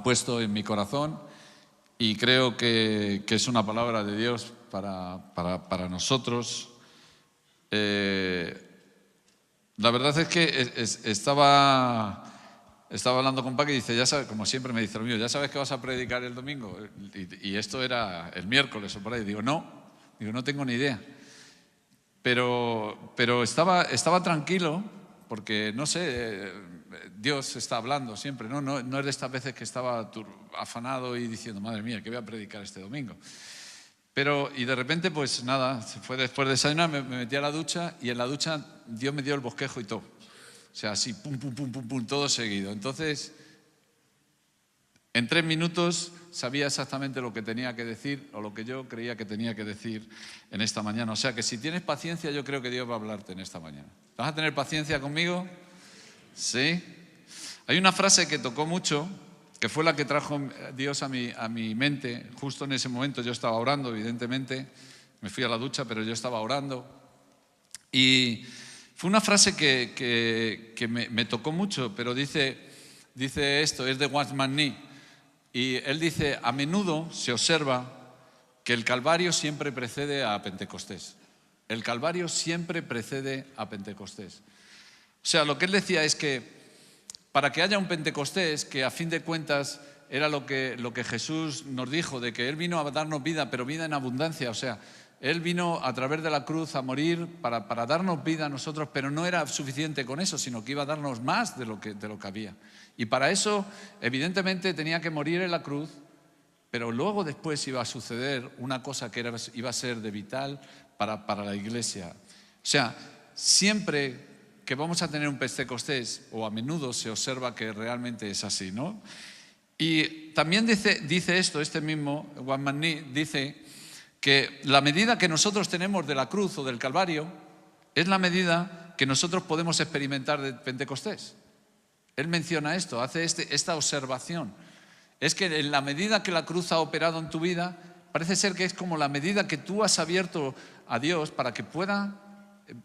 puesto en mi corazón y creo que es una palabra de Dios para nosotros. La verdad es que estaba hablando con Paco y dice, ya sabes, como siempre me dice lo mío, ¿ya sabes que vas a predicar el domingo? Y esto era el miércoles o por ahí. Digo, no tengo ni idea. Pero estaba tranquilo porque, no sé, Dios está hablando siempre, no es de estas veces que estaba afanado y diciendo, madre mía, ¿qué voy a predicar este domingo? Y de repente, pues nada, se fue después de desayunar, me metí a la ducha y en la ducha Dios me dio el bosquejo y todo. O sea, así, pum, pum, pum, pum, pum, todo seguido. Entonces, en 3 minutos sabía exactamente lo que tenía que decir o lo que yo creía que tenía que decir en esta mañana. O sea, que si tienes paciencia, yo creo que Dios va a hablarte en esta mañana. ¿Vas a tener paciencia conmigo? ¿Sí? Hay una frase que tocó mucho, que fue la que trajo Dios a mi mente. Justo en ese momento yo estaba orando, evidentemente. Me fui a la ducha, pero yo estaba orando. Y fue una frase que me tocó mucho, pero dice esto, es de Watchman Nee. Y él dice, a menudo se observa que el Calvario siempre precede a Pentecostés. El Calvario siempre precede a Pentecostés. O sea, lo que él decía es que para que haya un Pentecostés, que a fin de cuentas era lo que Jesús nos dijo, de que Él vino a darnos vida, pero vida en abundancia. O sea, Él vino a través de la cruz a morir para darnos vida a nosotros, pero no era suficiente con eso, sino que iba a darnos más de lo que había. Y para eso, evidentemente, tenía que morir en la cruz, pero luego después iba a suceder una cosa que iba a ser de vital para la iglesia. O sea, siempre que vamos a tener un Pentecostés, o a menudo se observa que realmente es así, ¿no? Y también dice esto, este mismo Watchman Nee dice que la medida que nosotros tenemos de la cruz o del Calvario es la medida que nosotros podemos experimentar de Pentecostés. Él menciona esto, hace esta observación. Es que en la medida que la cruz ha operado en tu vida, parece ser que es como la medida que tú has abierto a Dios para que pueda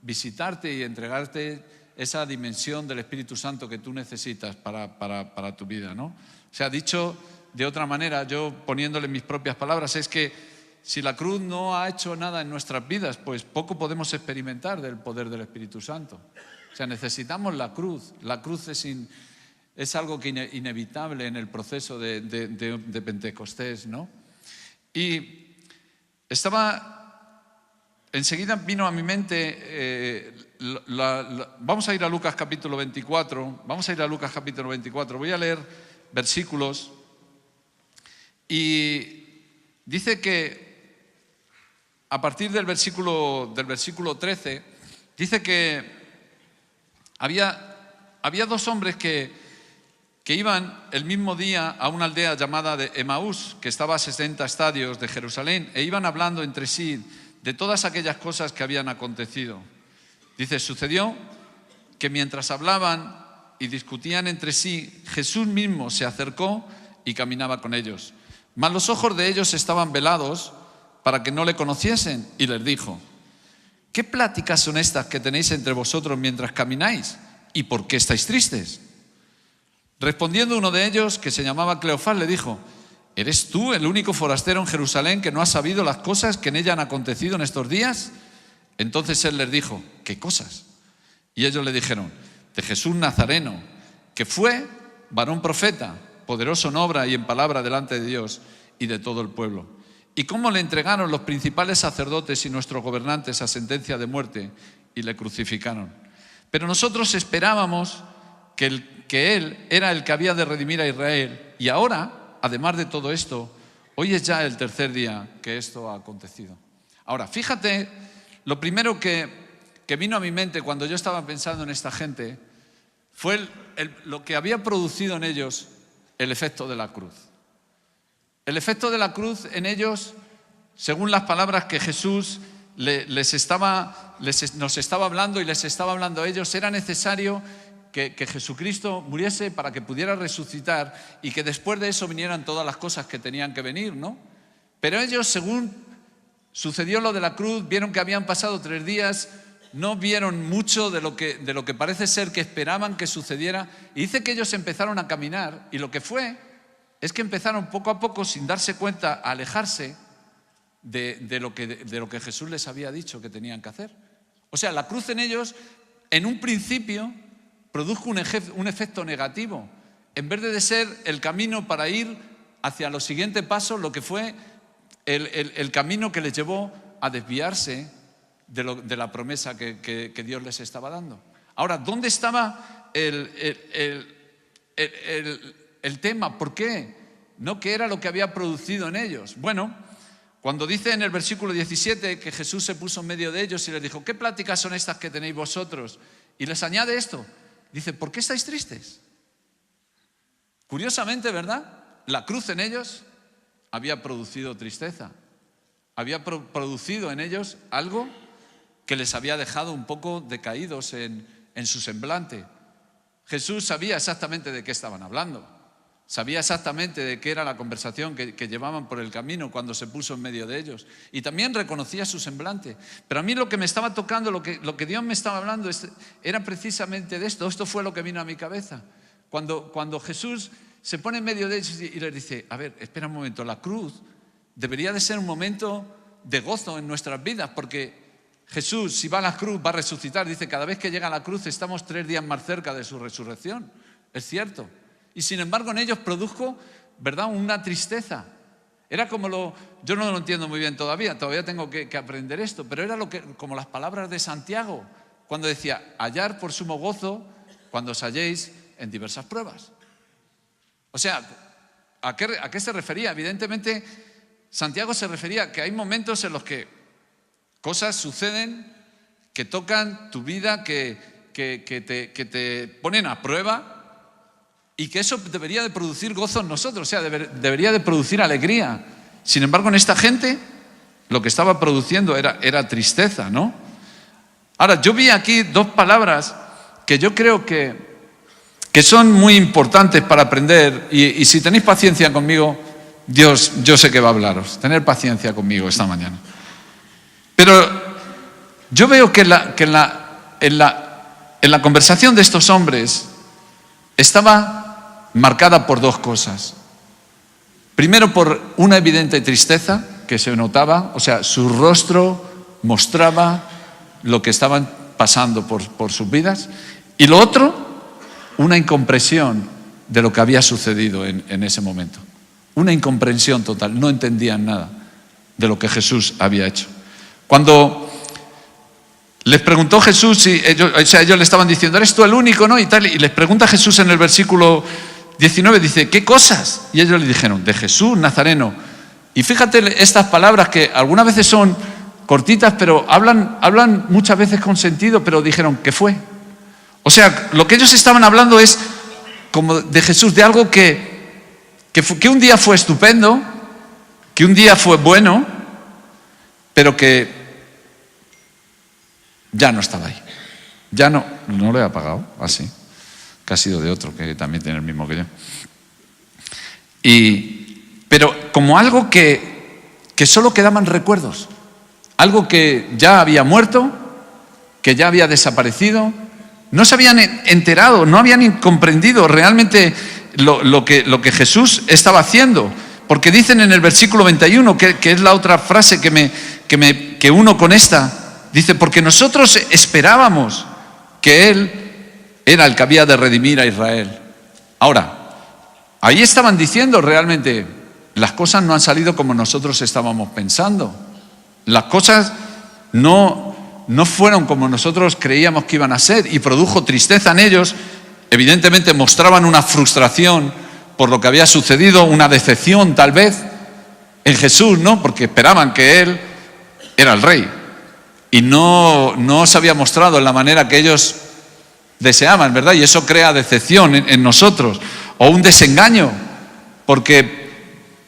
visitarte y entregarte esa dimensión del Espíritu Santo que tú necesitas para tu vida, ¿no? O sea, dicho de otra manera, yo poniéndole mis propias palabras, es que si la cruz no ha hecho nada en nuestras vidas, pues poco podemos experimentar del poder del Espíritu Santo. O sea, necesitamos la cruz. La cruz es algo que inevitable en el proceso de Pentecostés, ¿no? Y enseguida vino a mi mente, vamos a ir a Lucas capítulo 24, voy a leer versículos y dice que a partir del versículo 13, dice que había 2 hombres que iban el mismo día a una aldea llamada de Emaús, que estaba a 60 estadios de Jerusalén, e iban hablando entre sí de todas aquellas cosas que habían acontecido. Dice, sucedió que mientras hablaban y discutían entre sí, Jesús mismo se acercó y caminaba con ellos. Mas los ojos de ellos estaban velados para que no le conociesen, y les dijo, ¿qué pláticas son estas que tenéis entre vosotros mientras camináis? ¿Y por qué estáis tristes? Respondiendo uno de ellos, que se llamaba Cleofás, le dijo, ¿eres tú el único forastero en Jerusalén que no ha sabido las cosas que en ella han acontecido en estos días? Entonces él les dijo, ¿qué cosas? Y ellos le dijeron, de Jesús Nazareno, que fue varón profeta, poderoso en obra y en palabra delante de Dios y de todo el pueblo. Y cómo le entregaron los principales sacerdotes y nuestros gobernantes a sentencia de muerte y le crucificaron. Pero nosotros esperábamos que Él era el que había de redimir a Israel. Y ahora, además de todo esto, hoy es ya el 3er día que esto ha acontecido. Ahora, fíjate, lo primero que vino a mi mente cuando yo estaba pensando en esta gente fue lo que había producido en ellos el efecto de la cruz. El efecto de la cruz en ellos, según las palabras que Jesús nos estaba hablando y les estaba hablando a ellos, era necesario que Jesucristo muriese para que pudiera resucitar y que después de eso vinieran todas las cosas que tenían que venir, ¿no? Pero ellos, según sucedió lo de la cruz, vieron que habían pasado 3 días, no vieron mucho de lo que parece ser que esperaban que sucediera, y dice que ellos empezaron a caminar, y lo que fue es que empezaron poco a poco, sin darse cuenta, a alejarse de lo que Jesús les había dicho que tenían que hacer. O sea, la cruz en ellos, en un principio, produjo un efecto negativo. En vez de ser el camino para ir hacia los siguientes pasos, lo que fue el camino que les llevó a desviarse de la promesa que Dios les estaba dando. Ahora, ¿dónde estaba el tema? ¿Por qué? ¿No? ¿Qué era lo que había producido en ellos? Bueno, cuando dice en el versículo 17 que Jesús se puso en medio de ellos y les dijo: ¿qué pláticas son estas que tenéis vosotros? Y les añade esto, dice: ¿por qué estáis tristes? Curiosamente, ¿verdad? La cruz en ellos había producido tristeza, había producido en ellos algo que les había dejado un poco decaídos en su semblante. Jesús sabía exactamente de qué estaban hablando, sabía exactamente de qué era la conversación que llevaban por el camino cuando se puso en medio de ellos, y también reconocía su semblante. Pero a mí lo que me estaba tocando, lo que Dios me estaba hablando, era precisamente de esto. Esto fue lo que vino a mi cabeza. Cuando Jesús se pone en medio de ellos y les dice: a ver, espera un momento, la cruz debería de ser un momento de gozo en nuestras vidas, porque Jesús, si va a la cruz, va a resucitar. Dice: cada vez que llega a la cruz estamos 3 días más cerca de su resurrección. Es cierto. Y sin embargo en ellos produjo, ¿verdad?, una tristeza. Era como yo no lo entiendo muy bien todavía tengo que aprender esto, pero era como las palabras de Santiago, cuando decía: hallar por sumo gozo cuando os halléis en diversas pruebas. O sea, ¿a qué se refería? Evidentemente, Santiago se refería a que hay momentos en los que cosas suceden que tocan tu vida, que te ponen a prueba, y que eso debería de producir gozo en nosotros, o sea, debería de producir alegría. Sin embargo, en esta gente lo que estaba produciendo era tristeza, ¿no? Ahora, yo vi aquí 2 palabras que yo creo que son muy importantes para aprender, y si tenéis paciencia conmigo, Dios, yo sé que va a hablaros. Tener paciencia conmigo esta mañana. Pero yo veo que en la conversación de estos hombres estaba marcada por 2 cosas. Primero, por una evidente tristeza que se notaba, o sea, su rostro mostraba lo que estaban pasando por sus vidas. Y lo otro, una incomprensión de lo que había sucedido en ese momento. Una incomprensión total, no entendían nada de lo que Jesús había hecho. Cuando les preguntó Jesús, ellos le estaban diciendo: ¿eres tú el único, no? Y les pregunta Jesús en el versículo 19, dice: ¿qué cosas? Y ellos le dijeron: de Jesús Nazareno. Y fíjate estas palabras que algunas veces son cortitas, pero hablan muchas veces con sentido, pero dijeron: ¿qué fue? O sea, lo que ellos estaban hablando es como de Jesús, de algo que un día fue estupendo, que un día fue bueno, pero que ya no estaba ahí. Ya no lo he apagado, así, que ha sido de otro, que también tiene el mismo que yo. Pero como algo que solo quedaban recuerdos, algo que ya había muerto, que ya había desaparecido. No se habían enterado, no habían comprendido realmente lo que Jesús estaba haciendo. Porque dicen en el versículo 21, que es la otra frase que uno con esta, dice: porque nosotros esperábamos que Él era el que había de redimir a Israel. Ahora, ahí estaban diciendo realmente: las cosas no han salido como nosotros estábamos pensando. Las cosas no fueron como nosotros creíamos que iban a ser, y produjo tristeza en ellos. Evidentemente mostraban una frustración por lo que había sucedido, una decepción tal vez en Jesús, ¿no? Porque esperaban que Él era el Rey y no se había mostrado en la manera que ellos deseaban, ¿verdad? Y eso crea decepción en nosotros, o un desengaño, porque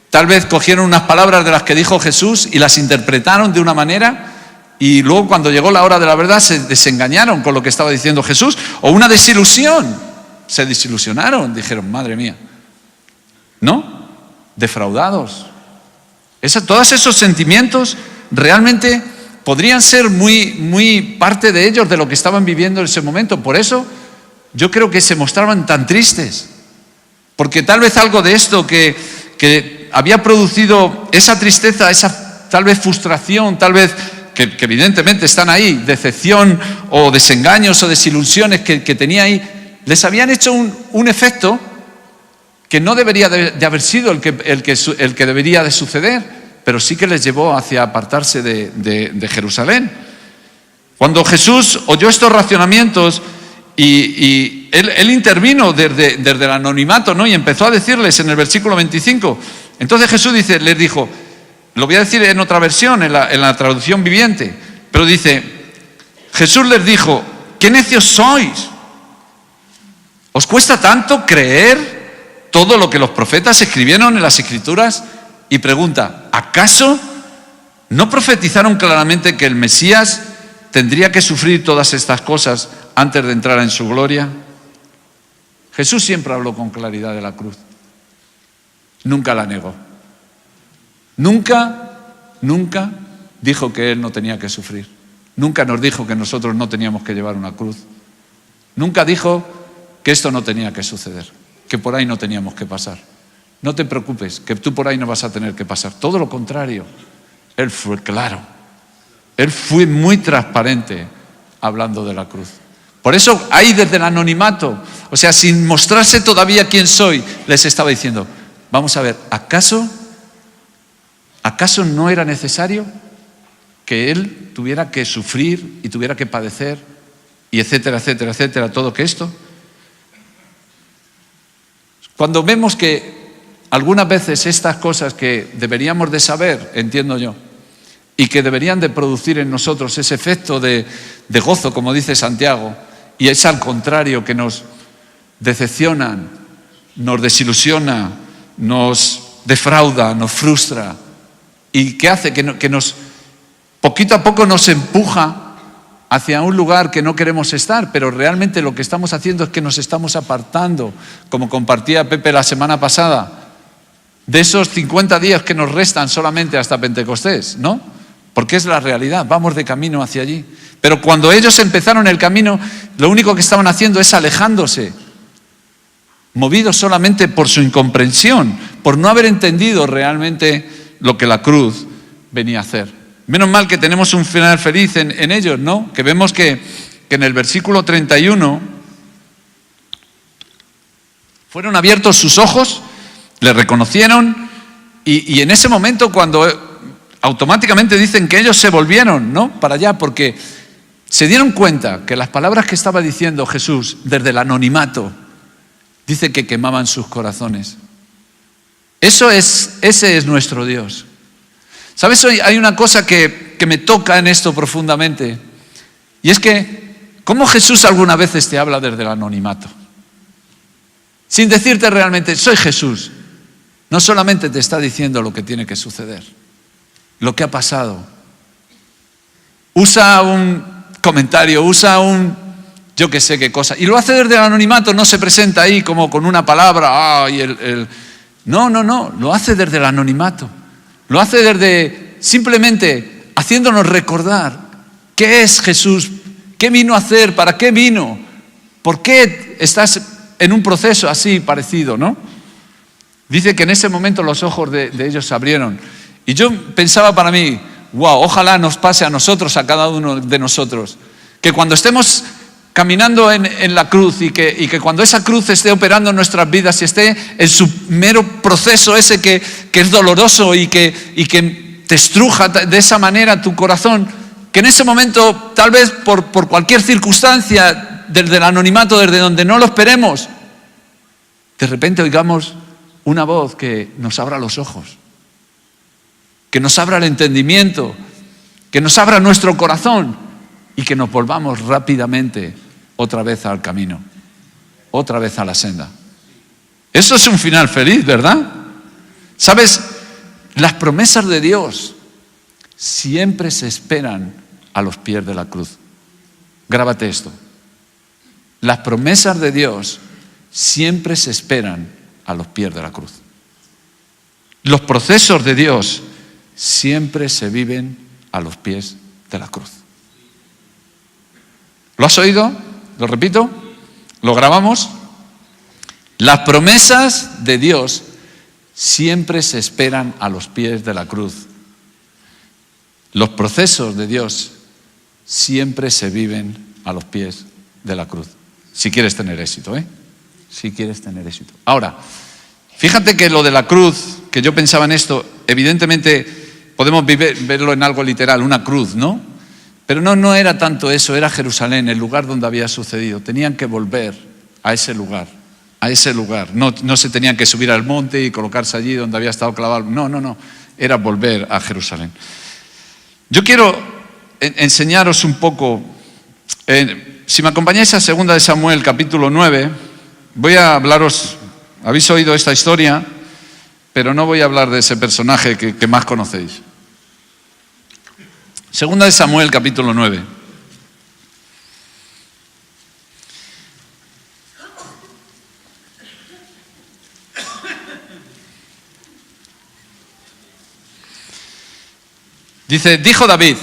tal vez cogieron unas palabras de las que dijo Jesús y las interpretaron de una manera, y luego cuando llegó la hora de la verdad se desengañaron con lo que estaba diciendo Jesús. O una desilusión, se desilusionaron, dijeron: madre mía, ¿no? Defraudados. Todos esos sentimientos realmente podrían ser muy parte de ellos, de lo que estaban viviendo en ese momento. Por eso yo creo que se mostraban tan tristes. Porque tal vez algo de esto que había producido esa tristeza, esa tal vez frustración, tal vez que evidentemente están ahí, decepción o desengaños o desilusiones que tenía ahí, les habían hecho un efecto que no debería de haber sido el que debería de suceder, pero sí que les llevó hacia apartarse de Jerusalén. Cuando Jesús oyó estos racionamientos y él intervino desde el anonimato, ¿no? Y empezó a decirles en el versículo 25. Entonces Jesús les dijo, lo voy a decir en otra versión, en la traducción viviente, pero dice, Jesús les dijo, ¿qué necios sois? ¿Os cuesta tanto creer todo lo que los profetas escribieron en las Escrituras? Y pregunta, ¿acaso no profetizaron claramente que el Mesías tendría que sufrir todas estas cosas antes de entrar en su gloria? Jesús siempre habló con claridad de la cruz. Nunca la negó. Nunca dijo que Él no tenía que sufrir. Nunca nos dijo que nosotros no teníamos que llevar una cruz. Nunca dijo que esto no tenía que suceder, que por ahí no teníamos que pasar. No te preocupes, que tú por ahí no vas a tener que pasar. Todo lo contrario, Él fue claro. Él fue muy transparente hablando de la cruz. Por eso ahí desde el anonimato, o sea, sin mostrarse todavía quién soy, les estaba diciendo, vamos a ver, ¿acaso no era necesario que Él tuviera que sufrir y tuviera que padecer y etcétera, etcétera, etcétera, todo que esto? Cuando vemos que algunas veces estas cosas que deberíamos de saber, entiendo yo, y que deberían de producir en nosotros ese efecto de gozo, como dice Santiago, y es al contrario que nos decepcionan, nos desilusiona, nos defrauda, nos frustra, y que hace que nos poquito a poco nos empuja hacia un lugar que no queremos estar, pero realmente lo que estamos haciendo es que nos estamos apartando, como compartía Pepe la semana pasada, de esos 50 días que nos restan solamente hasta Pentecostés, ¿no? Porque es la realidad, vamos de camino hacia allí. Pero cuando ellos empezaron el camino, lo único que estaban haciendo es alejándose, movidos solamente por su incomprensión, por no haber entendido realmente lo que la cruz venía a hacer. Menos mal que tenemos un final feliz en ellos, ¿no? Que vemos que en el versículo 31 fueron abiertos sus ojos, le reconocieron y en ese momento cuando automáticamente dicen que ellos se volvieron, ¿no? Para allá, porque se dieron cuenta que las palabras que estaba diciendo Jesús desde el anonimato, dice que quemaban sus corazones. Ese es nuestro Dios. ¿Sabes? Hoy hay una cosa que me toca en esto profundamente, y es que, ¿cómo Jesús algunas veces te habla desde el anonimato? Sin decirte realmente, soy Jesús. No solamente te está diciendo lo que tiene que suceder, lo que ha pasado. Usa un comentario, usa yo que sé qué cosa, y lo hace desde el anonimato, no se presenta ahí como con una palabra, No, lo hace desde el anonimato. Lo hace desde simplemente haciéndonos recordar qué es Jesús, qué vino a hacer, para qué vino, por qué estás en un proceso así parecido, ¿no? Dice que en ese momento los ojos de ellos se abrieron. Y yo pensaba para mí, wow, ojalá nos pase a nosotros, a cada uno de nosotros, que cuando estemos caminando en la cruz y que cuando esa cruz esté operando en nuestras vidas y esté en su mero proceso ese que es doloroso y que te estruja de esa manera tu corazón, que en ese momento, tal vez por cualquier circunstancia, desde el anonimato, desde donde no lo esperemos, de repente oigamos una voz que nos abra los ojos, que nos abra el entendimiento, que nos abra nuestro corazón y que nos volvamos rápidamente otra vez al camino, otra vez a la senda. Eso es un final feliz, ¿verdad? ¿Sabes? Las promesas de Dios siempre se esperan a los pies de la cruz. Grábate esto. Las promesas de Dios siempre se esperan a los pies de la cruz. Los procesos de Dios siempre se viven a los pies de la cruz. ¿Lo has oído? ¿Lo repito? ¿Lo grabamos? Las promesas de Dios siempre se esperan a los pies de la cruz. Los procesos de Dios siempre se viven a los pies de la cruz. Si quieres tener éxito, ¿eh? Si quieres tener éxito. Ahora, fíjate que lo de la cruz, que yo pensaba en esto, evidentemente podemos verlo en algo literal, una cruz, ¿no? Pero no era tanto eso, era Jerusalén, el lugar donde había sucedido. Tenían que volver a ese lugar, No se tenían que subir al monte y colocarse allí donde había estado clavado. No, era volver a Jerusalén. Yo quiero enseñaros un poco, si me acompañáis a 2 de Samuel, capítulo 9, voy a hablaros, habéis oído esta historia, pero no voy a hablar de ese personaje que más conocéis. 2 de Samuel, capítulo 9. Dice, dijo David,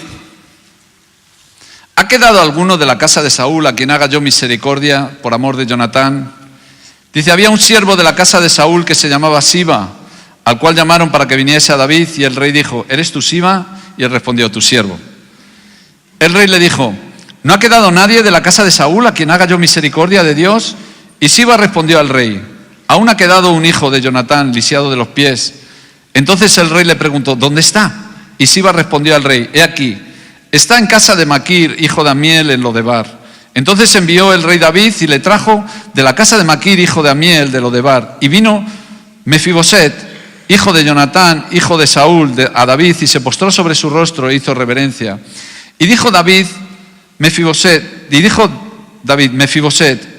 ¿ha quedado alguno de la casa de Saúl a quien haga yo misericordia por amor de Jonatán? Dice, había un siervo de la casa de Saúl que se llamaba Siba, al cual llamaron para que viniese a David, y el rey dijo, ¿eres tú Siba? Y él respondió, tu siervo. El rey le dijo, ¿no ha quedado nadie de la casa de Saúl a quien haga yo misericordia de Dios? Y Siba respondió al rey, aún ha quedado un hijo de Jonatán, lisiado de los pies. Entonces el rey le preguntó, ¿dónde está? Y Siba respondió al rey, he aquí, está en casa de Maquir, hijo de Amiel, en Lodebar. Entonces envió el rey David y le trajo de la casa de Maquir, hijo de Amiel, de Lodebar. Y vino Mefiboset, hijo de Jonatán, hijo de Saúl, a David, y se postró sobre su rostro e hizo reverencia. Y dijo David, Mefiboset,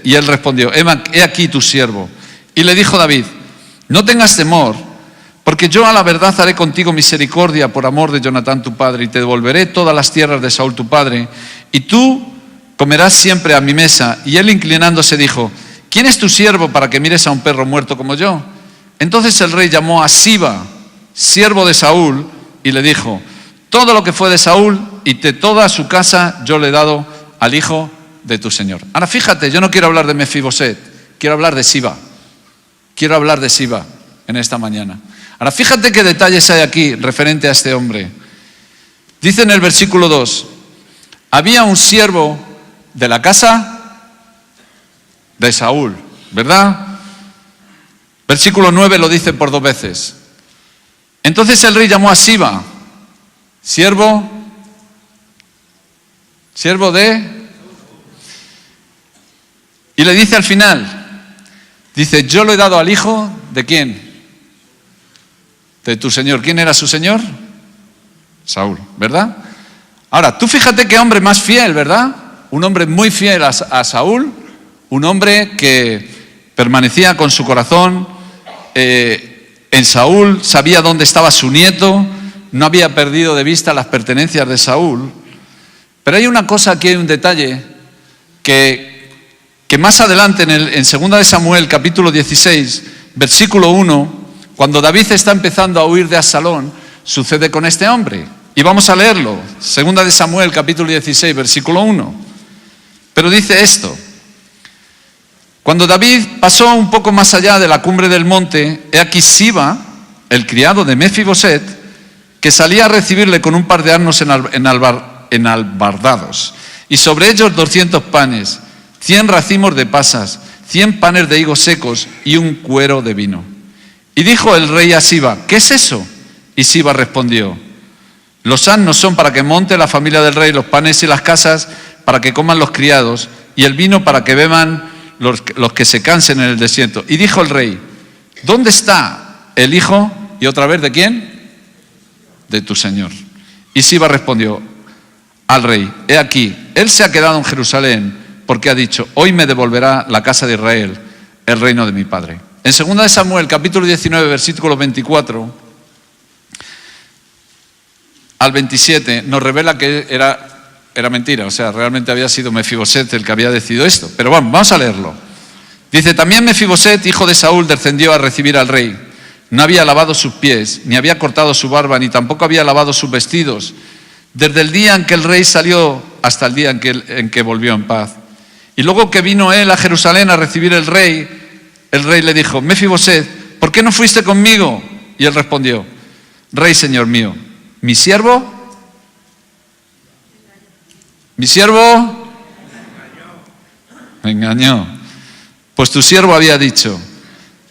y él respondió, he aquí tu siervo. Y le dijo David, no tengas temor, porque yo a la verdad haré contigo misericordia por amor de Jonatán tu padre, y te devolveré todas las tierras de Saúl tu padre, y tú comerás siempre a mi mesa. Y él inclinándose dijo, ¿quién es tu siervo para que mires a un perro muerto como yo? Entonces el rey llamó a Siba, siervo de Saúl, y le dijo, todo lo que fue de Saúl y de toda su casa yo le he dado al hijo de tu señor. Ahora fíjate, yo no quiero hablar de Mefiboset, quiero hablar de Siba. Quiero hablar de Siba en esta mañana. Ahora fíjate qué detalles hay aquí referente a este hombre. Dice en el versículo 2, había un siervo de la casa de Saúl, ¿verdad? Versículo 9 lo dice por 2 veces. Entonces el rey llamó a Siba, siervo de... Y le dice al final, dice, yo lo he dado al hijo de ¿quién? De tu señor. ¿Quién era su señor? Saúl, ¿verdad? Ahora, tú fíjate qué hombre más fiel, ¿verdad? Un hombre muy fiel a Saúl, un hombre que permanecía con su corazón en Saúl, sabía dónde estaba su nieto, no había perdido de vista las pertenencias de Saúl. Pero hay una cosa aquí, hay un detalle que más adelante en 2 de Samuel, capítulo 16, versículo 1, cuando David está empezando a huir de Absalón, sucede con este hombre. Y vamos a leerlo, 2 de Samuel, capítulo 16, versículo 1. Pero dice esto, cuando David pasó un poco más allá de la cumbre del monte, he aquí Siba, el criado de Mefiboset, que salía a recibirle con un par de asnos enalbardados, y sobre ellos 200 panes, 100 racimos de pasas, 100 panes de higos secos y un cuero de vino. Y dijo el rey a Siba, ¿qué es eso? Y Siba respondió, los asnos son para que monte la familia del rey, los panes y las casas para que coman los criados, y el vino para que beban los que se cansen en el desierto. Y dijo el rey, ¿dónde está el hijo? Y otra vez, ¿de quién? De tu señor. Y Siba respondió al rey, he aquí, él se ha quedado en Jerusalén, porque ha dicho, hoy me devolverá la casa de Israel el reino de mi padre. En 2 de Samuel, capítulo 19, versículo 24 al 27, nos revela que era mentira, o sea, realmente había sido Mefiboset el que había decidido esto. Pero vamos a leerlo. Dice, también Mefiboset, hijo de Saúl, descendió a recibir al rey. No había lavado sus pies, ni había cortado su barba, ni tampoco había lavado sus vestidos, desde el día en que el rey salió hasta el día en que volvió en paz. Y luego que vino él a Jerusalén a recibir el rey, el rey le dijo: Mefiboset, ¿por qué no fuiste conmigo? Y él respondió: Rey, señor mío, mi siervo me engañó. Pues tu siervo había dicho: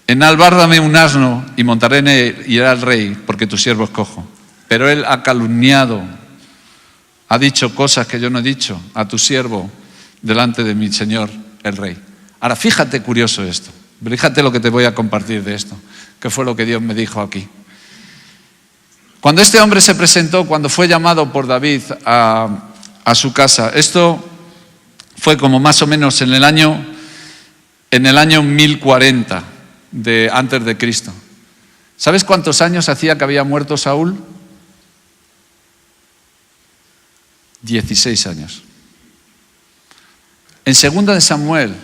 enalbárdame un asno y montaré en él y iré al rey, porque tu siervo es cojo. Pero él ha calumniado, ha dicho cosas que yo no he dicho a tu siervo delante de mi señor el rey. Ahora, fíjate curioso esto. Fíjate lo que te voy a compartir de esto, que fue lo que Dios me dijo aquí. Cuando este hombre se presentó, cuando fue llamado por David a su casa, esto fue como más o menos en el año 1040 antes de Cristo. ¿Sabes cuántos años hacía que había muerto Saúl? 16 años. En 2 de Samuel,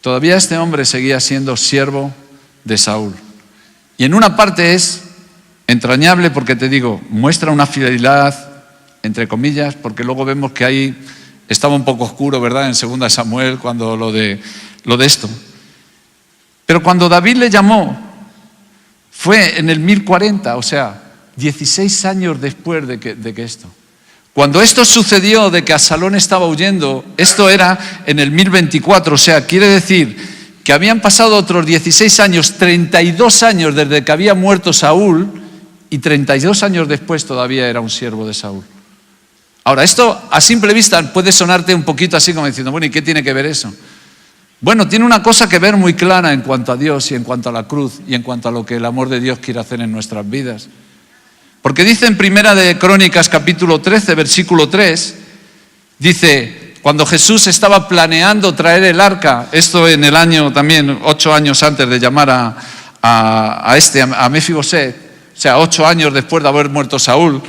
todavía este hombre seguía siendo siervo de Saúl. Y en una parte es entrañable porque, te digo, muestra una fidelidad, entre comillas, porque luego vemos que ahí estaba un poco oscuro, ¿verdad? En 2 de Samuel, cuando lo de esto. Pero cuando David le llamó, fue en el 1040, o sea, 16 años después de que esto. Cuando esto sucedió, de que Absalón estaba huyendo, esto era en el 1024, o sea, quiere decir que habían pasado otros 16 años, 32 años desde que había muerto Saúl, y 32 años después todavía era un siervo de Saúl. Ahora, esto a simple vista puede sonarte un poquito así como diciendo: bueno, ¿y qué tiene que ver eso? Bueno, tiene una cosa que ver muy clara en cuanto a Dios y en cuanto a la cruz y en cuanto a lo que el amor de Dios quiere hacer en nuestras vidas. Porque dice en Primera de Crónicas, capítulo 13, versículo 3, dice: cuando Jesús estaba planeando traer el arca, esto en el año también, 8 años antes de llamar a Mefiboset, o sea, 8 años después de haber muerto Saúl.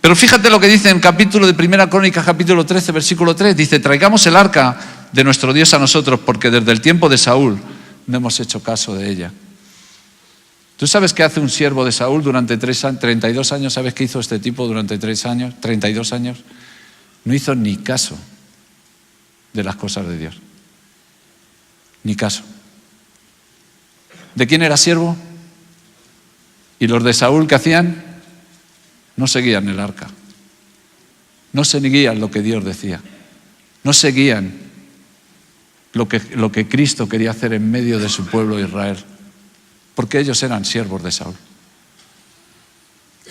Pero fíjate lo que dice en capítulo de Primera Crónicas, capítulo 13, versículo 3, dice: traigamos el arca de nuestro Dios a nosotros, porque desde el tiempo de Saúl no hemos hecho caso de ella. ¿Tú sabes qué hace un siervo de Saúl durante 32 años? ¿Sabes qué hizo este tipo durante 32 años? No hizo ni caso de las cosas de Dios. Ni caso. ¿De quién era siervo? ¿Y los de Saúl qué hacían? No seguían el arca. No seguían lo que Dios decía. No seguían lo que Cristo quería hacer en medio de su pueblo Israel. Porque ellos eran siervos de Saúl.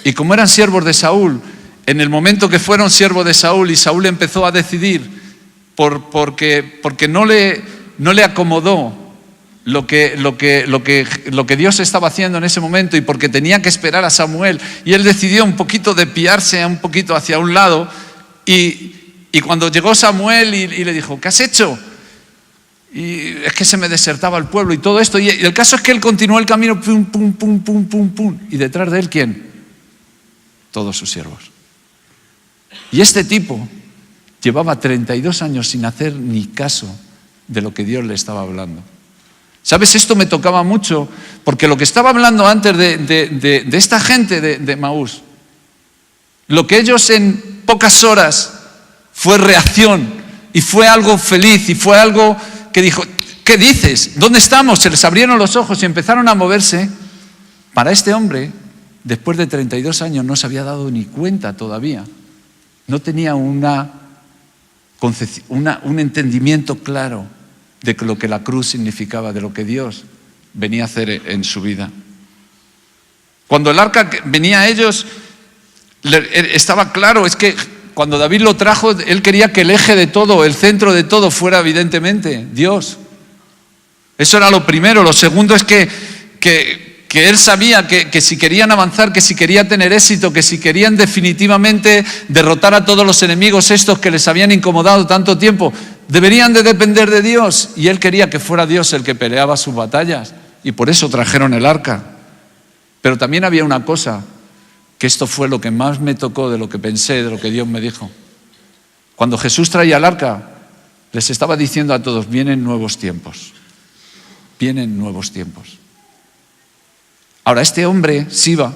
Y como eran siervos de Saúl, en el momento que fueron siervos de Saúl y Saúl empezó a decidir porque no le acomodó lo que Dios estaba haciendo en ese momento, y porque tenía que esperar a Samuel, y él decidió un poquito desviarse un poquito hacia un lado, y cuando llegó Samuel y le dijo: ¿qué has hecho? Y es que se me desertaba el pueblo y todo esto, y el caso es que él continuó el camino, pum, pum, pum, pum, pum, pum, y detrás de él, ¿quién? Todos sus siervos. Y este tipo llevaba 32 años sin hacer ni caso de lo que Dios le estaba hablando. ¿Sabes? Esto me tocaba mucho, porque lo que estaba hablando antes de esta gente de Emaús, lo que ellos en pocas horas fue reacción, y fue algo feliz, y fue algo que dijo: ¿qué dices? ¿Dónde estamos? Se les abrieron los ojos y empezaron a moverse. Para este hombre, después de 32 años, no se había dado ni cuenta todavía. No tenía un entendimiento claro de lo que la cruz significaba, de lo que Dios venía a hacer en su vida. Cuando el arca venía a ellos, estaba claro, es que cuando David lo trajo, él quería que el eje de todo, el centro de todo fuera evidentemente Dios. Eso era lo primero. Lo segundo es que él sabía que si querían avanzar, que si querían tener éxito, que si querían definitivamente derrotar a todos los enemigos estos que les habían incomodado tanto tiempo, deberían de depender de Dios. Y él quería que fuera Dios el que peleaba sus batallas, y por eso trajeron el arca. Pero también había una cosa, que esto fue lo que más me tocó de lo que pensé, de lo que Dios me dijo. Cuando Jesús traía el arca, les estaba diciendo a todos: vienen nuevos tiempos. Vienen nuevos tiempos. Ahora, este hombre, Siba,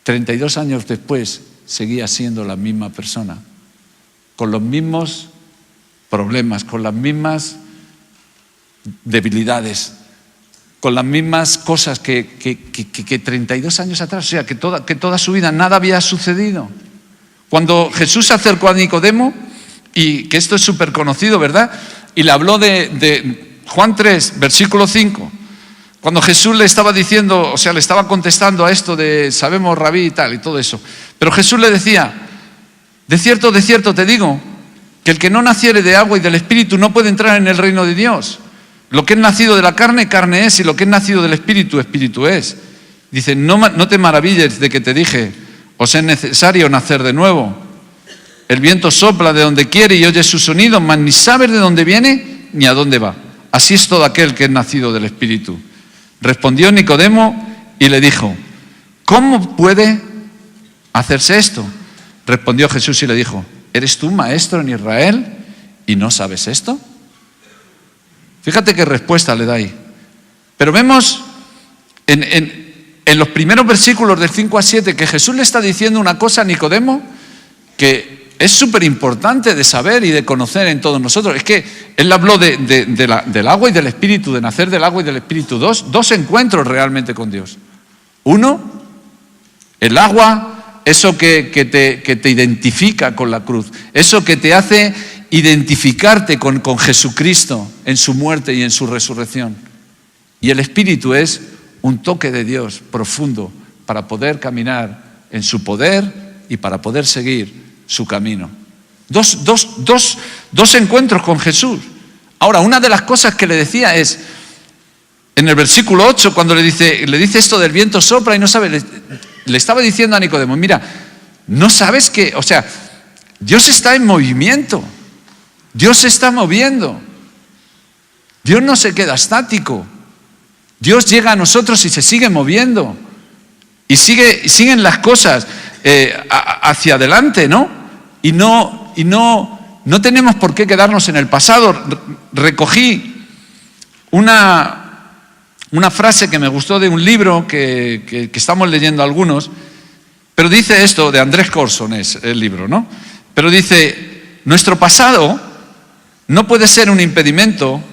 32 años después, seguía siendo la misma persona, con los mismos problemas, con las mismas debilidades, con las mismas cosas que 32 años atrás, o sea, que toda su vida nada había sucedido. Cuando Jesús se acercó a Nicodemo, y que esto es súper conocido, ¿verdad? Y le habló de Juan 3, versículo 5, cuando Jesús le estaba diciendo, o sea, le estaba contestando a esto de sabemos, rabí y tal, y todo eso. Pero Jesús le decía, de cierto te digo, que el que no naciere de agua y del Espíritu no puede entrar en el reino de Dios. Lo que es nacido de la carne, carne es, y lo que es nacido del Espíritu, Espíritu es. Dice, no te maravilles de que te dije, os es necesario nacer de nuevo. El viento sopla de donde quiere y oye su sonido, mas ni sabes de dónde viene ni a dónde va. Así es todo aquel que es nacido del Espíritu. Respondió Nicodemo y le dijo, ¿cómo puede hacerse esto? Respondió Jesús y le dijo, ¿eres tú maestro en Israel y no sabes esto? Fíjate qué respuesta le da ahí. Pero vemos en los primeros versículos del 5 a 7 que Jesús le está diciendo una cosa a Nicodemo que es súper importante de saber y de conocer en todos nosotros. Es que él habló del agua y del Espíritu, de nacer del agua y del Espíritu. Dos encuentros realmente con Dios. Uno, el agua, eso que te identifica con la cruz, eso que te hace identificarte con Jesucristo en su muerte y en su resurrección. Y el Espíritu es un toque de Dios profundo para poder caminar en su poder y para poder seguir su camino. Dos encuentros con Jesús. Ahora, una de las cosas que le decía es, en el versículo 8, cuando le dice esto del viento sopla y no sabe, le estaba diciendo a Nicodemo, mira, no sabes que, o sea, Dios está en movimiento, Dios se está moviendo, Dios no se queda estático, Dios llega a nosotros y se sigue moviendo y siguen las cosas hacia adelante, ¿no? Y no tenemos por qué quedarnos en el pasado. Recogí una frase que me gustó de un libro que estamos leyendo algunos, pero dice esto, de Andrés Corson es el libro, ¿no? Pero dice, nuestro pasado no puede ser un impedimento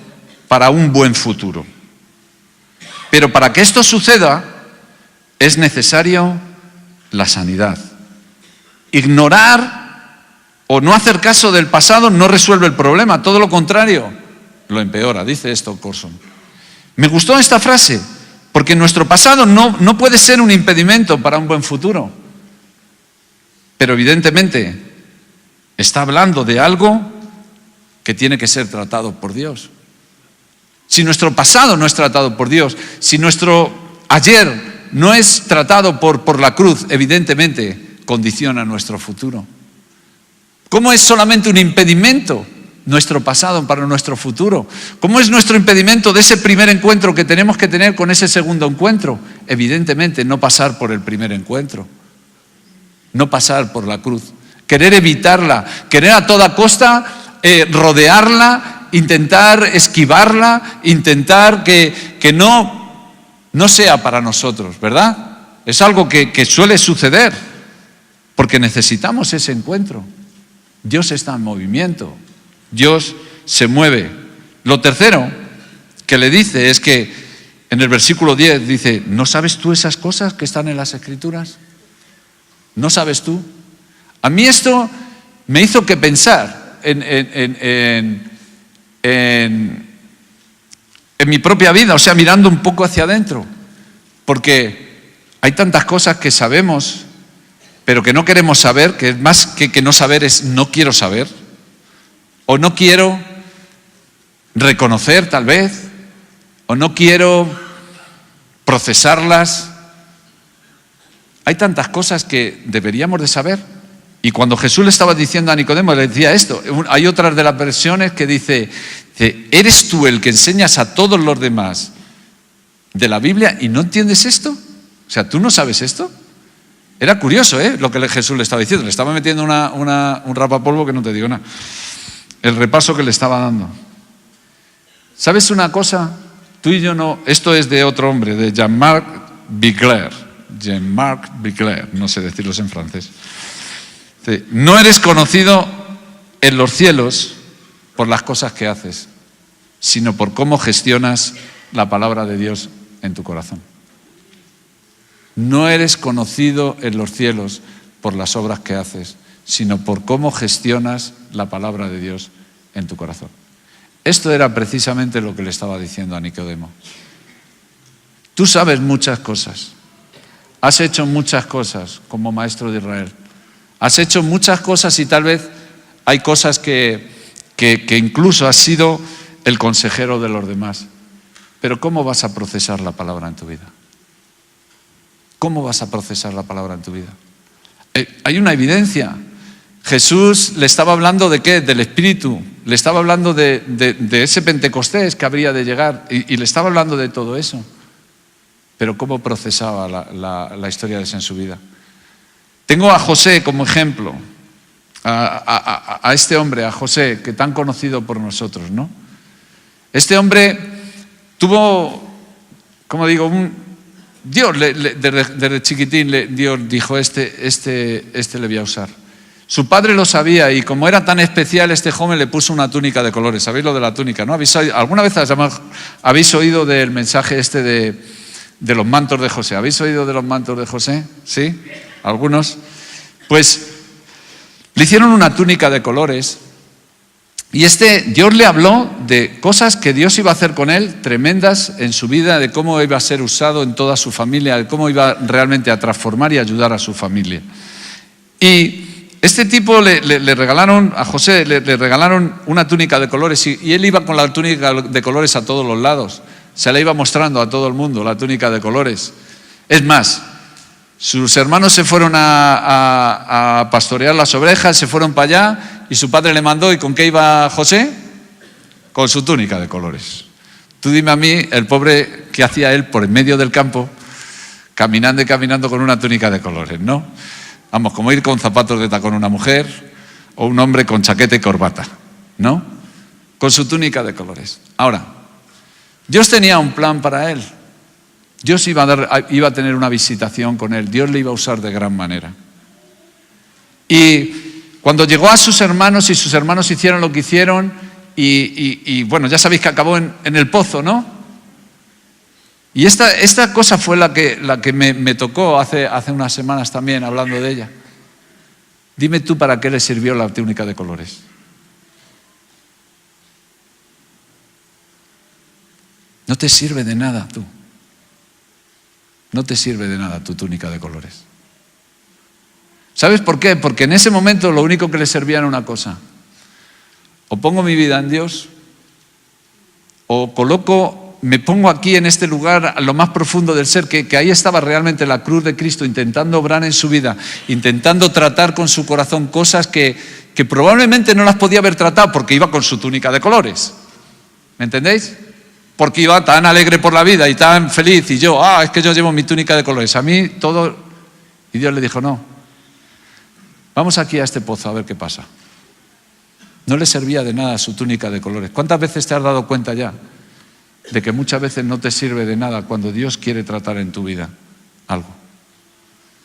para un buen futuro. Pero para que esto suceda es necesario la sanidad. Ignorar o no hacer caso del pasado no resuelve el problema, todo lo contrario, lo empeora, dice esto Corson. Me gustó esta frase, porque nuestro pasado no puede ser un impedimento para un buen futuro. Pero evidentemente está hablando de algo que tiene que ser tratado por Dios. Si nuestro pasado no es tratado por Dios, si nuestro ayer no es tratado por la cruz, evidentemente condiciona nuestro futuro. ¿Cómo es solamente un impedimento nuestro pasado para nuestro futuro? ¿Cómo es nuestro impedimento de ese primer encuentro que tenemos que tener con ese segundo encuentro? Evidentemente no pasar por el primer encuentro, no pasar por la cruz, querer evitarla, querer a toda costa rodearla, intentar esquivarla, intentar que no sea para nosotros, ¿verdad? Es algo que suele suceder, porque necesitamos ese encuentro. Dios está en movimiento, Dios se mueve. Lo tercero que le dice es que en el versículo 10 dice, ¿no sabes tú esas cosas que están en las Escrituras? ¿No sabes tú? A mí esto me hizo que pensar en mi propia vida, o sea, mirando un poco hacia adentro, porque hay tantas cosas que sabemos, pero que no queremos saber, que es más que no saber, es no quiero saber, o no quiero reconocer tal vez, o no quiero procesarlas. Hay tantas cosas que deberíamos de saber. Y cuando Jesús le estaba diciendo a Nicodemo, le decía esto. Hay otras de las versiones que dice, ¿eres tú el que enseñas a todos los demás de la Biblia y no entiendes esto? O sea, ¿tú no sabes esto? Era curioso, lo que Jesús le estaba diciendo. Le estaba metiendo un rapapolvo que no te digo nada. El repaso que le estaba dando. ¿Sabes una cosa? Tú y yo no... Esto es de otro hombre, de Jean-Marc Bigler. Jean-Marc Bigler, no sé decirlos en francés. No eres conocido en los cielos por las cosas que haces, sino por cómo gestionas la palabra de Dios en tu corazón. No eres conocido en los cielos por las obras que haces, sino por cómo gestionas la palabra de Dios en tu corazón. Esto era precisamente lo que le estaba diciendo a Nicodemo. Tú sabes muchas cosas, has hecho muchas cosas como maestro de Israel, has hecho muchas cosas y tal vez hay cosas que incluso has sido el consejero de los demás. Pero ¿cómo vas a procesar la palabra en tu vida? ¿Cómo vas a procesar la palabra en tu vida? Hay una evidencia. Jesús le estaba hablando ¿de qué? Del Espíritu. Le estaba hablando de ese Pentecostés que habría de llegar y le estaba hablando de todo eso. Pero ¿cómo procesaba la historia de esa en su vida? Tengo a José como ejemplo, a este hombre, a José, que tan conocido por nosotros, ¿no? Este hombre tuvo, como digo, Dios desde chiquitín, Dios dijo, este le voy a usar. Su padre lo sabía y como era tan especial, este joven le puso una túnica de colores. ¿Sabéis lo de la túnica, no? ¿Alguna vez habéis oído del mensaje este de los mantos de José? ¿Habéis oído de los mantos de José? ¿Sí? ¿Algunos? Pues le hicieron una túnica de colores y Dios le habló de cosas que Dios iba a hacer con él, tremendas en su vida, de cómo iba a ser usado en toda su familia, de cómo iba realmente a transformar y ayudar a su familia. Y este tipo le regalaron, a José le regalaron una túnica de colores y él iba con la túnica de colores a todos los lados. Se la iba mostrando a todo el mundo, la túnica de colores. Es más, sus hermanos se fueron a pastorear las ovejas, se fueron para allá y su padre le mandó. ¿Y con qué iba José? Con su túnica de colores. Tú dime a mí, el pobre, ¿qué hacía él por en medio del campo, caminando y caminando con una túnica de colores, no? Vamos, como ir con zapatos de tacón una mujer o un hombre con chaqueta y corbata, ¿no? Con su túnica de colores. Ahora, Dios tenía un plan para él. Dios iba a tener una visitación con él. Dios le iba a usar de gran manera. Y cuando llegó a sus hermanos y sus hermanos hicieron lo que hicieron y bueno, ya sabéis que acabó en el pozo, ¿no? Y esta cosa fue la que me tocó hace unas semanas también, hablando de ella. Dime tú para qué le sirvió la túnica de colores. No te sirve de nada tú. No te sirve de nada tu túnica de colores. ¿Sabes por qué? Porque en ese momento lo único que le servía era una cosa. O pongo mi vida en Dios, o me pongo aquí en este lugar, a lo más profundo del ser, que ahí estaba realmente la cruz de Cristo, intentando obrar en su vida, intentando tratar con su corazón cosas que probablemente no las podía haber tratado porque iba con su túnica de colores. ¿Me entendéis? Porque iba tan alegre por la vida y tan feliz, y yo, es que yo llevo mi túnica de colores, a mí todo... Y Dios le dijo, no, vamos aquí a este pozo a ver qué pasa. No le servía de nada su túnica de colores. ¿Cuántas veces te has dado cuenta ya de que muchas veces no te sirve de nada cuando Dios quiere tratar en tu vida algo?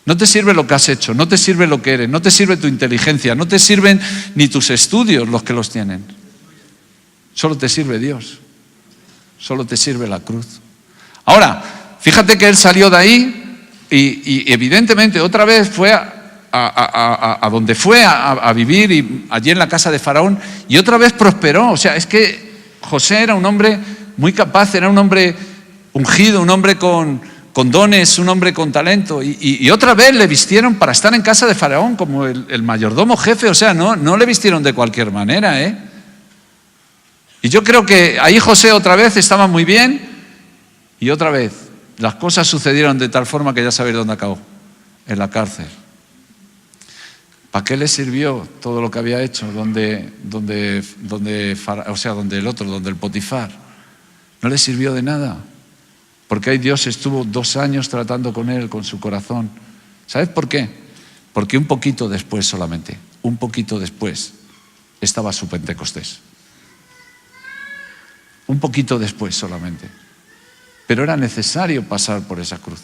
No te sirve lo que has hecho, no te sirve lo que eres, no te sirve tu inteligencia, no te sirven ni tus estudios los que los tienen. Solo te sirve Dios. Solo te sirve la cruz. Ahora, fíjate que él salió de ahí y evidentemente otra vez fue a donde fue a vivir y allí en la casa de Faraón y otra vez prosperó. O sea, es que José era un hombre muy capaz, era un hombre ungido, un hombre con dones, un hombre con talento y otra vez le vistieron para estar en casa de Faraón como el mayordomo jefe. O sea, no le vistieron de cualquier manera, ¿eh? Y yo creo que ahí José otra vez estaba muy bien y otra vez las cosas sucedieron de tal forma que ya sabéis dónde acabó, en la cárcel. ¿Para qué le sirvió todo lo que había hecho? Donde el Potifar. No le sirvió de nada, porque ahí Dios estuvo 2 años tratando con él, con su corazón. ¿Sabes por qué? Porque un poquito después solamente, un poquito después, estaba su Pentecostés. Un poquito después solamente. Pero era necesario pasar por esa cruz.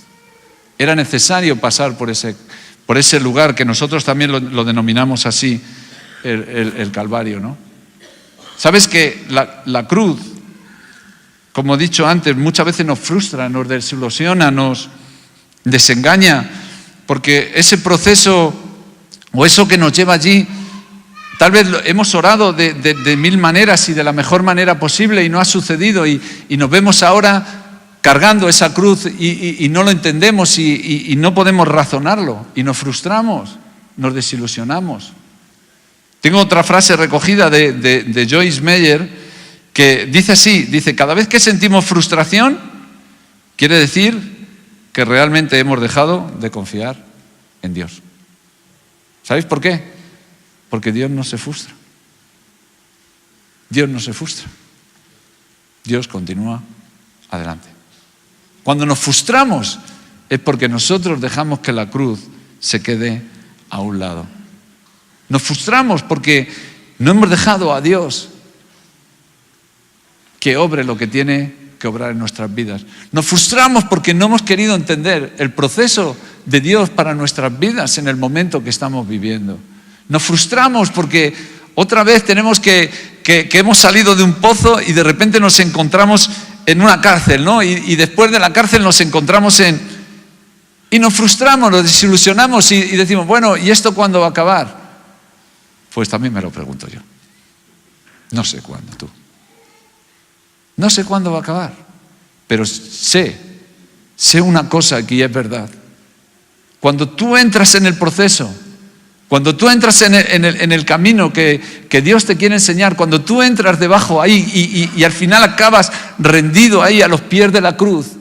Era necesario pasar por ese lugar que nosotros también lo denominamos así, el Calvario, ¿no? Sabes que la cruz como he dicho antes, muchas veces nos frustra, nos desilusiona, nos desengaña, porque ese proceso o eso que nos lleva allí, tal vez hemos orado de mil maneras y de la mejor manera posible y no ha sucedido y nos vemos ahora cargando esa cruz y no lo entendemos y no podemos razonarlo y nos frustramos, nos desilusionamos. Tengo otra frase recogida de Joyce Meyer que dice así, dice: cada vez que sentimos frustración, quiere decir que realmente hemos dejado de confiar en Dios. ¿Sabéis por qué? Porque Dios no se frustra. Dios no se frustra. Dios continúa adelante. Cuando nos frustramos es porque nosotros dejamos que la cruz se quede a un lado. Nos frustramos porque no hemos dejado a Dios que obre lo que tiene que obrar en nuestras vidas. Nos frustramos porque no hemos querido entender el proceso de Dios para nuestras vidas en el momento que estamos viviendo. Nos frustramos porque otra vez tenemos que hemos salido de un pozo y de repente nos encontramos en una cárcel, ¿no? Y después de la cárcel nos encontramos y nos frustramos, nos desilusionamos y decimos, bueno, ¿y esto cuándo va a acabar? Pues también me lo pregunto yo. No sé cuándo, tú. No sé cuándo va a acabar, pero sé una cosa que es verdad. Cuando tú entras en el proceso, cuando tú entras en el camino que Dios te quiere enseñar, cuando tú entras debajo ahí y al final acabas rendido ahí a los pies de la cruz,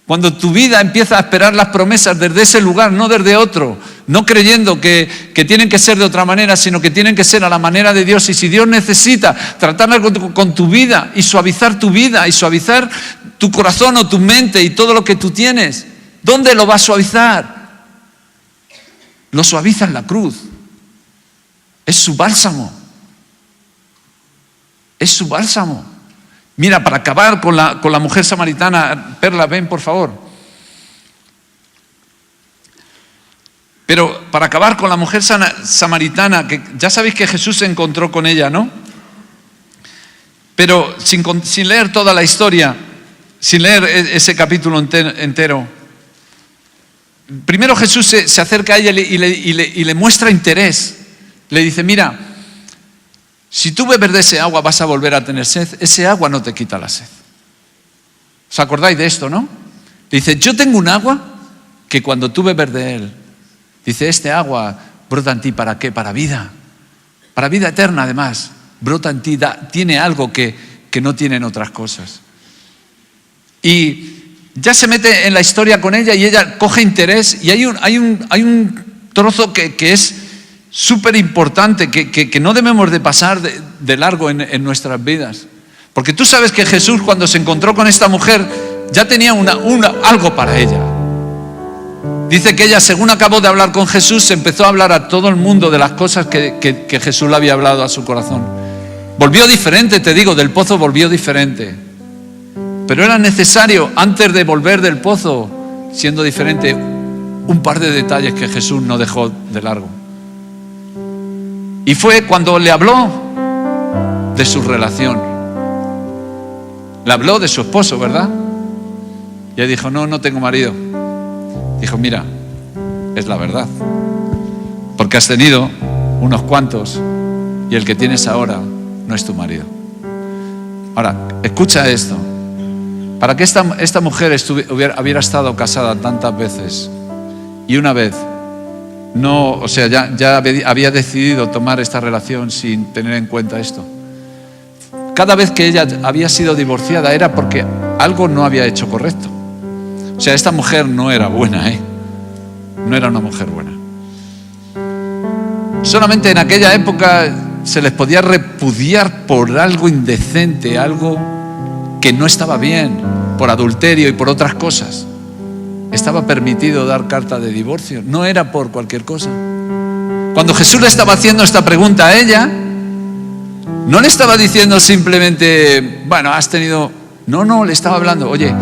cuando tu vida empieza a esperar las promesas desde ese lugar, no desde otro, no creyendo que tienen que ser de otra manera, sino que tienen que ser a la manera de Dios. Y si Dios necesita tratar con tu vida y suavizar tu corazón o tu mente y todo lo que tú tienes, ¿dónde lo va a suavizar? Lo suaviza en la cruz. Es su bálsamo. Es su bálsamo. Mira, para acabar con la mujer samaritana, Perla, ven por favor. Pero para acabar con la mujer samaritana, que ya sabéis que Jesús se encontró con ella, ¿no? Pero sin leer toda la historia, sin leer ese capítulo entero, primero Jesús se acerca a ella y le muestra interés. Le dice, mira, si tú bebes de ese agua vas a volver a tener sed. Ese agua no te quita la sed. ¿Os acordáis de esto, no? Dice, yo tengo un agua que cuando tú bebes de él, dice, este agua brota en ti, ¿para qué? Para vida eterna además. Brota en ti, tiene algo que no tienen otras cosas. Y ya se mete en la historia con ella y ella coge interés y hay un trozo que es súper importante, que no debemos de pasar de largo en nuestras vidas. Porque tú sabes que Jesús, cuando se encontró con esta mujer, ya tenía algo para ella. Dice que ella, según acabó de hablar con Jesús, se empezó a hablar a todo el mundo de las cosas que Jesús le había hablado a su corazón. Volvió diferente, te digo, del pozo volvió diferente. Pero era necesario, antes de volver del pozo, siendo diferente, un par de detalles que Jesús no dejó de largo. Y fue cuando le habló de su relación. Le habló de su esposo, ¿verdad? Y ella dijo, no tengo marido. Dijo, mira, es la verdad. Porque has tenido unos cuantos y el que tienes ahora no es tu marido. Ahora, escucha esto. Para que esta mujer hubiera estado casada tantas veces y una vez ya había decidido tomar esta relación sin tener en cuenta esto. Cada vez que ella había sido divorciada era porque algo no había hecho correcto. O sea, esta mujer no era buena, no era una mujer buena. Solamente en aquella época se les podía repudiar por algo indecente, algo que no estaba bien, por adulterio y por otras cosas. Estaba permitido dar carta de divorcio, no era por cualquier cosa. Cuando Jesús le estaba haciendo esta pregunta a ella, no le estaba diciendo simplemente, bueno, has tenido... No, le estaba hablando, oye,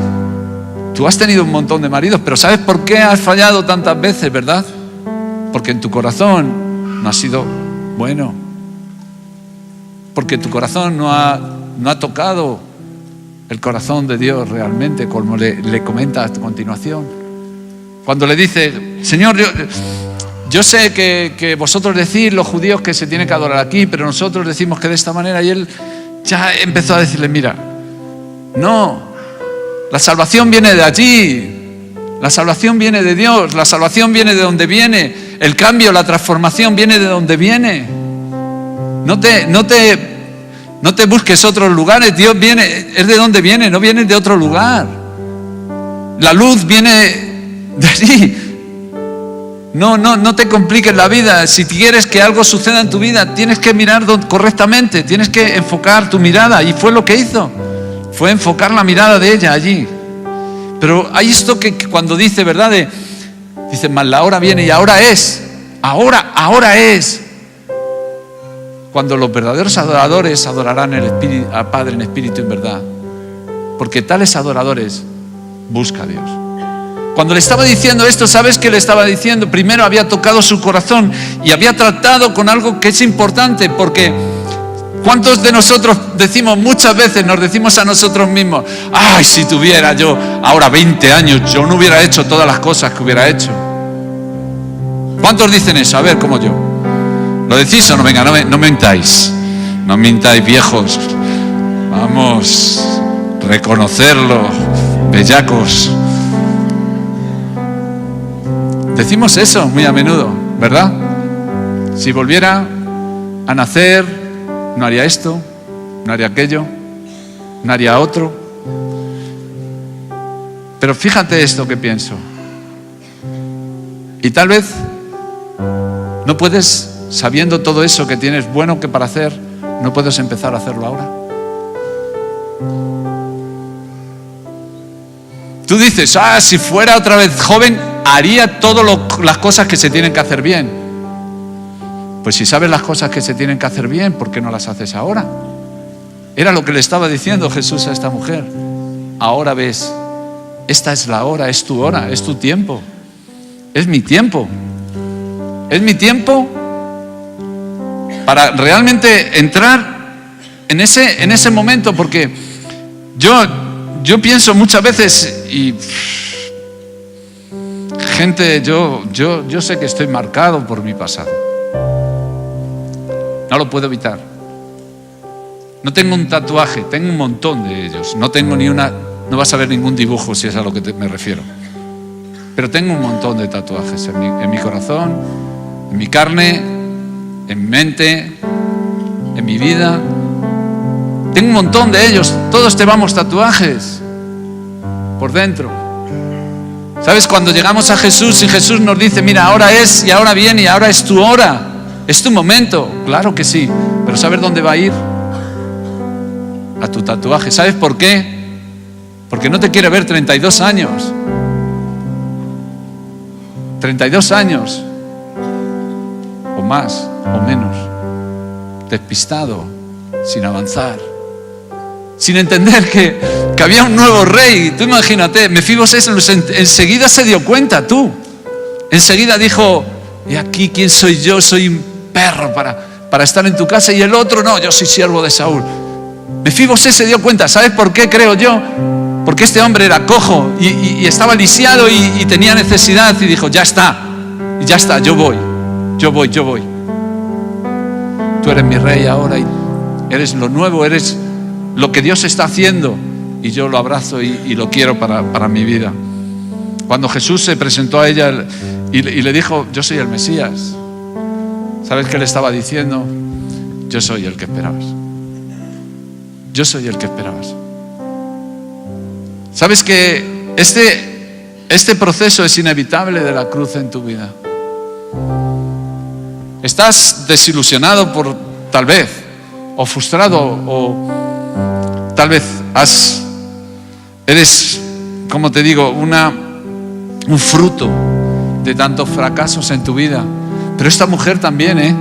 tú has tenido un montón de maridos, pero ¿sabes por qué has fallado tantas veces, verdad? Porque en tu corazón no ha sido bueno. Porque tu corazón no ha tocado el corazón de Dios realmente, como le comenta a continuación. Cuando le dice, Señor, yo sé que vosotros decís, los judíos, que se tiene que adorar aquí, pero nosotros decimos que de esta manera. Y él ya empezó a decirle, mira, no, la salvación viene de allí. La salvación viene de Dios, la salvación viene de donde viene, el cambio, la transformación viene de donde viene. No te busques otros lugares, Dios viene, es de donde viene, no viene de otro lugar. La luz viene de allí. No te compliques la vida. Si quieres que algo suceda en tu vida, tienes que mirar correctamente, tienes que enfocar tu mirada, y fue lo que hizo, fue enfocar la mirada de ella allí. Pero hay esto que cuando dice, ¿verdad? Dice, mas la hora viene y ahora es. Ahora es. Cuando los verdaderos adoradores adorarán al Padre en espíritu y en verdad. Porque tales adoradores busca a Dios. Cuando le estaba diciendo esto, ¿sabes qué le estaba diciendo? Primero había tocado su corazón y había tratado con algo que es importante, porque ¿cuántos de nosotros decimos muchas veces, nos decimos a nosotros mismos, ay, si tuviera yo ahora 20 años, yo no hubiera hecho todas las cosas que hubiera hecho? ¿Cuántos dicen eso? A ver, como yo. ¿Lo decís o no? Venga, no mintáis. No mintáis, viejos. Vamos, reconocerlo, bellacos. Decimos eso muy a menudo, ¿verdad? Si volviera a nacer, no haría esto, no haría aquello, no haría otro. Pero fíjate esto que pienso. Y tal vez no puedes, sabiendo todo eso que tienes bueno que para hacer, no puedes empezar a hacerlo ahora. Tú dices, si fuera otra vez joven, haría todas las cosas que se tienen que hacer bien. Pues si sabes las cosas que se tienen que hacer bien, ¿por qué no las haces ahora? Era lo que le estaba diciendo Jesús a esta mujer. Ahora ves, esta es la hora, es tu hora, es tu tiempo. Es mi tiempo. Es mi tiempo para realmente entrar en ese momento, porque yo pienso muchas veces, y gente, yo sé que estoy marcado por mi pasado. No lo puedo evitar. No tengo un tatuaje, tengo un montón de ellos. No tengo no vas a ver ningún dibujo, si es a lo que me refiero. Pero tengo un montón de tatuajes en mi corazón, en mi carne, en mi mente, en mi vida. Tengo un montón de ellos. Todos llevamos tatuajes por dentro. ¿Sabes? Cuando llegamos a Jesús y Jesús nos dice, mira, ahora es y ahora viene y ahora es tu hora. ¿Es tu momento? Claro que sí, pero ¿sabes dónde va a ir? A tu tatuaje. ¿Sabes por qué? Porque no te quiere ver 32 años. 32 años. O más, o menos. Despistado, sin avanzar. Sin entender que había un nuevo rey. Tú imagínate, Mefiboset enseguida se dio cuenta, tú. Enseguida dijo, y aquí, ¿quién soy yo? Soy un perro para estar en tu casa, y el otro, no, yo soy siervo de Saúl. Mefiboset se dio cuenta. ¿Sabes por qué, creo yo? Porque este hombre era cojo y estaba lisiado y tenía necesidad, y dijo, ya está, yo voy. Tú eres mi rey ahora y eres lo nuevo, eres lo que Dios está haciendo, y yo lo abrazo y lo quiero para mi vida. Cuando Jesús se presentó a ella y le dijo, yo soy el Mesías, ¿sabes qué le estaba diciendo? Yo soy el que esperabas. Yo soy el que esperabas. ¿Sabes que este proceso es inevitable de la cruz en tu vida? Estás desilusionado tal vez, o frustrado, o tal vez eres, como te digo, un fruto de tantos fracasos en tu vida. Pero esta mujer también,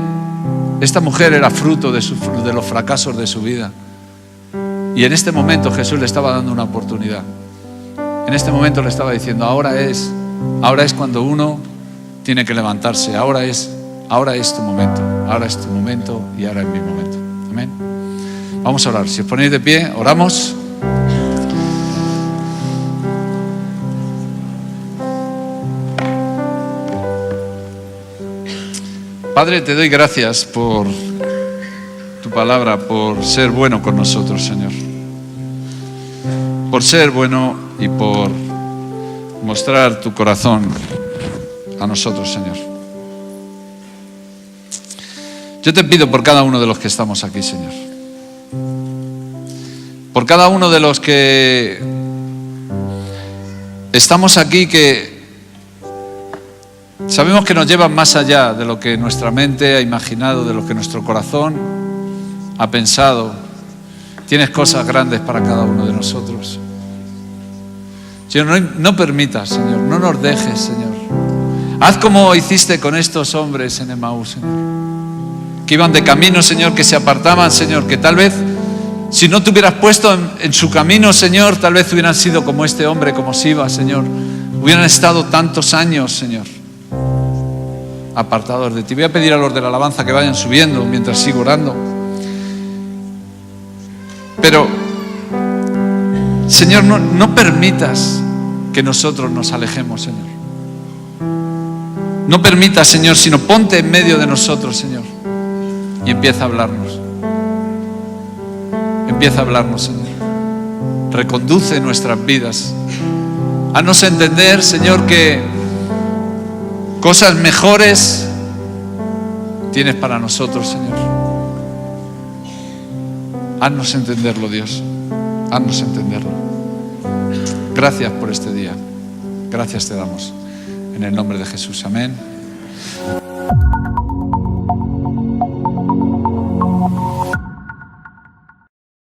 esta mujer era fruto de los fracasos de su vida. Y en este momento Jesús le estaba dando una oportunidad. En este momento le estaba diciendo, ahora es cuando uno tiene que levantarse. Ahora es tu momento. Ahora es tu momento y ahora es mi momento. Amén. Vamos a orar. Si os ponéis de pie, oramos. Padre, te doy gracias por tu palabra, por ser bueno con nosotros, Señor. Por ser bueno y por mostrar tu corazón a nosotros, Señor. Yo te pido por cada uno de los que estamos aquí, Señor. Por cada uno de los que estamos aquí, que sabemos que nos llevan más allá de lo que nuestra mente ha imaginado, de lo que nuestro corazón ha pensado. Tienes cosas grandes para cada uno de nosotros. Señor, no permitas, Señor, no nos dejes, Señor. Haz como hiciste con estos hombres en Emaús, Señor. Que iban de camino, Señor, que se apartaban, Señor, que tal vez si no te hubieras puesto en su camino, Señor, tal vez hubieran sido como este hombre, como Siba, Señor. Hubieran estado tantos años, Señor, apartados de ti. Voy a pedir a los de la alabanza que vayan subiendo mientras sigo orando. Pero, Señor, no permitas que nosotros nos alejemos, Señor. No permitas, Señor, sino ponte en medio de nosotros, Señor, y empieza a hablarnos. Empieza a hablarnos, Señor. Reconduce nuestras vidas. Haznos entender, Señor, que cosas mejores tienes para nosotros, Señor. Haznos entenderlo, Dios. Haznos entenderlo. Gracias por este día. Gracias te damos. En el nombre de Jesús. Amén.